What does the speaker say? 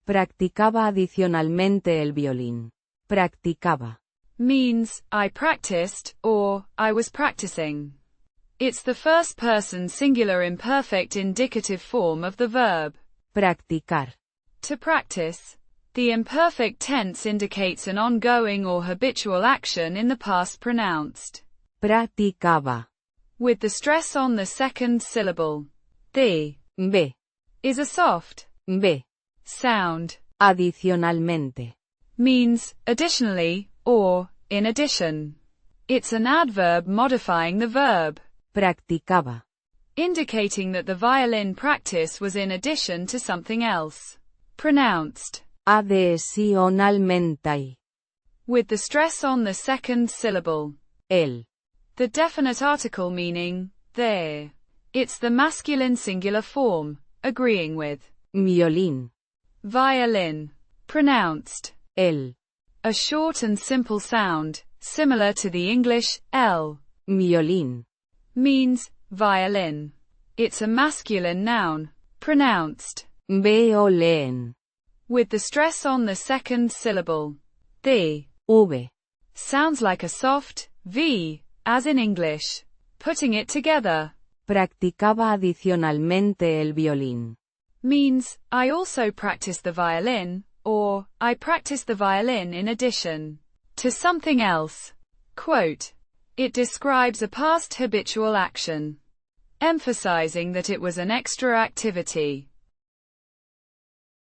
Practicaba adicionalmente el violín. Practicaba. Means, I practiced, or, I was practicing. It's the first person singular imperfect indicative form of the verb practicar. To practice. The imperfect tense indicates an ongoing or habitual action in the past pronounced Practicaba. with the stress on the second syllable. The B. is a soft B. sound. Adicionalmente. Means, additionally, or, in addition. It's an adverb modifying the verb Practicaba. indicating that the violin practice was in addition to something else. Pronounced ah-thee-see-oh-nahl-men-tay. with the stress on the second syllable. El. The definite article meaning, there. It's the masculine singular form, agreeing with Violín. violin. Pronounced El. a short and simple sound, similar to the English L. Violín. Means, violin. It's a masculine noun. Pronounced vee-oh-leen. with the stress on the second syllable. The V. sounds like a soft V, as in English. Putting it together. Practicaba adicionalmente el violín. Means, I also practice the violin, or, I practice the violin in addition to something else. Quote. It describes a past habitual action, emphasizing that it was an extra activity.